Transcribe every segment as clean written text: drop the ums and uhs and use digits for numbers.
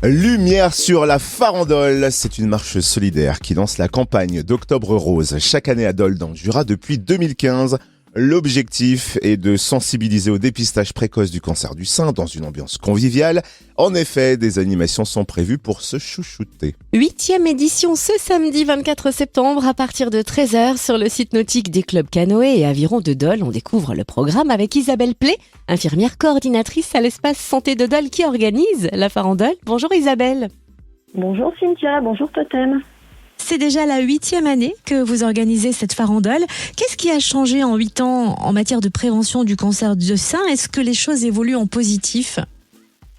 Lumière sur la farandole, c'est une marche solidaire qui lance la campagne d'Octobre Rose chaque année à Dole dans le Jura depuis 2015. L'objectif est de sensibiliser au dépistage précoce du cancer du sein dans une ambiance conviviale. En effet, des animations sont prévues pour se chouchouter. 8e édition ce samedi 24 septembre à partir de 13h sur le site nautique des clubs canoë et aviron de Dole. On découvre le programme avec Isabelle Play, infirmière coordinatrice à l'espace santé de Dole qui organise la farandole. Bonjour Isabelle. Bonjour Cynthia, bonjour Totem. C'est déjà la 8e année que vous organisez cette farandole. Qu'est-ce qui a changé en 8 ans en matière de prévention du cancer du sein? Est-ce que les choses évoluent en positif?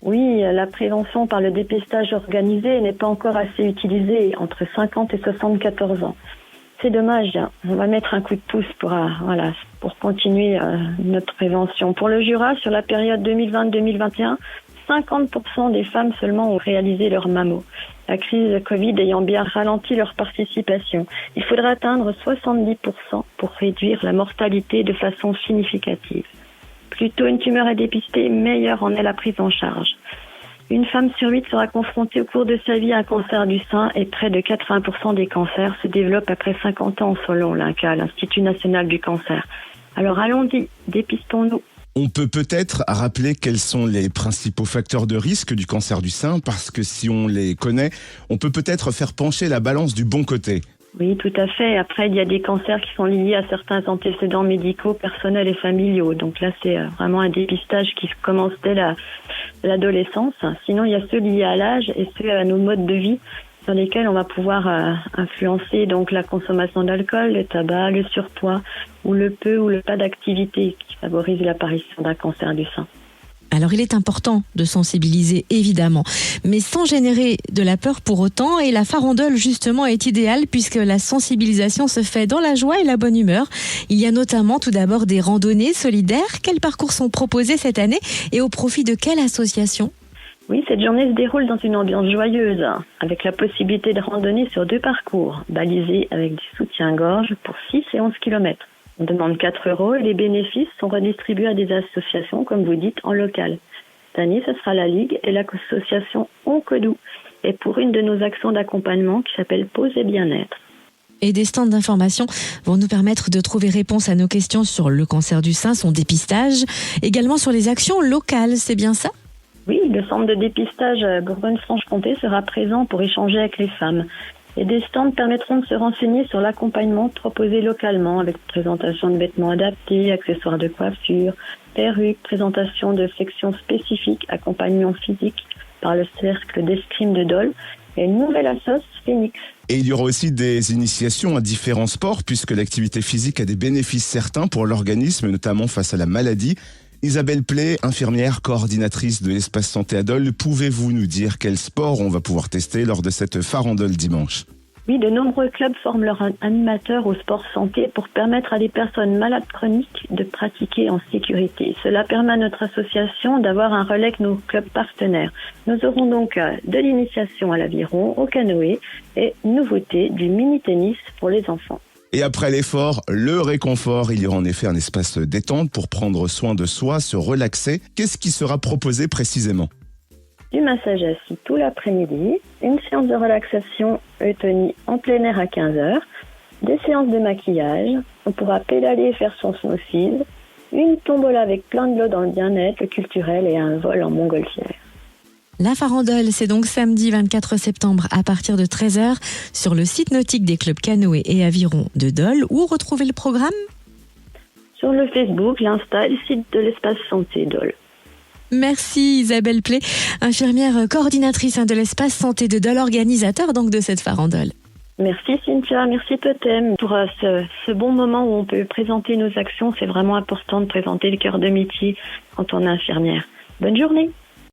Oui, la prévention par le dépistage organisé n'est pas encore assez utilisée entre 50 et 74 ans. C'est dommage, on va mettre un coup de pouce pour continuer notre prévention. Pour le Jura, sur la période 2020-2021, 50% des femmes seulement ont réalisé leur mammo. La crise Covid ayant bien ralenti leur participation. Il faudra atteindre 70% pour réduire la mortalité de façon significative. Plus tôt une tumeur est dépistée, meilleure en est la prise en charge. Une femme sur 8 sera confrontée au cours de sa vie à un cancer du sein et près de 80% des cancers se développent après 50 ans selon l'INCa, l'Institut National du Cancer. Alors allons-y, dépistons-nous. On peut peut-être rappeler quels sont les principaux facteurs de risque du cancer du sein, parce que si on les connaît, on peut peut-être faire pencher la balance du bon côté. Oui, tout à fait. Après, il y a des cancers qui sont liés à certains antécédents médicaux, personnels et familiaux. Donc là, c'est vraiment un dépistage qui commence dès l'adolescence. Sinon, il y a ceux liés à l'âge et ceux à nos modes de vie sur lesquels on va pouvoir influencer donc la consommation d'alcool, le tabac, le surpoids ou le peu ou le pas d'activité qui favorise l'apparition d'un cancer du sein. Alors il est important de sensibiliser évidemment, mais sans générer de la peur pour autant, et la farandole justement est idéale puisque la sensibilisation se fait dans la joie et la bonne humeur. Il y a notamment tout d'abord des randonnées solidaires. Quels parcours sont proposés cette année et au profit de quelle association ? Oui, cette journée se déroule dans une ambiance joyeuse, avec la possibilité de randonner sur 2 parcours, balisés avec du soutien-gorge pour 6 et 11 km. On demande 4 € et les bénéfices sont redistribués à des associations, comme vous dites, en local. Cette année, ce sera la Ligue et l'association Oncodou, et pour une de nos actions d'accompagnement qui s'appelle Pause et Bien-être. Et des stands d'information vont nous permettre de trouver réponse à nos questions sur le cancer du sein, son dépistage, également sur les actions locales, c'est bien ça ? Oui, le centre de dépistage Bourgogne-Franche-Comté sera présent pour échanger avec les femmes. Et des stands permettront de se renseigner sur l'accompagnement proposé localement avec présentation de vêtements adaptés, accessoires de coiffure, perruques, présentation de sections spécifiques, accompagnement physique par le cercle d'escrime de Dole et une nouvelle assoce Phoenix. Et il y aura aussi des initiations à différents sports puisque l'activité physique a des bénéfices certains pour l'organisme, notamment face à la maladie. Isabelle Play, infirmière coordinatrice de l'espace santé à Dole, pouvez-vous nous dire quel sport on va pouvoir tester lors de cette farandole dimanche ? Oui, de nombreux clubs forment leurs animateurs au sport santé pour permettre à des personnes malades chroniques de pratiquer en sécurité. Cela permet à notre association d'avoir un relais avec nos clubs partenaires. Nous aurons donc de l'initiation à l'aviron, au canoë et nouveauté du mini-tennis pour les enfants. Et après l'effort, le réconfort, il y aura en effet un espace détente pour prendre soin de soi, se relaxer. Qu'est-ce qui sera proposé précisément ? Du massage assis tout l'après-midi, une séance de relaxation eutonie en plein air à 15h, des séances de maquillage, on pourra pédaler et faire son smoothie, une tombola avec plein de l'eau dans le bien-être, le culturel et un vol en montgolfière. La farandole, c'est donc samedi 24 septembre à partir de 13h sur le site nautique des clubs canoë et aviron de Dole. Où retrouver le programme ? Sur le Facebook, l'Insta et le site de l'espace santé Dole. Merci Isabelle Play, infirmière coordinatrice de l'espace santé de Dole, organisateur donc de cette farandole. Merci Cynthia, merci Totem pour ce bon moment où on peut présenter nos actions. C'est vraiment important de présenter le cœur de métier quand on est infirmière. Bonne journée.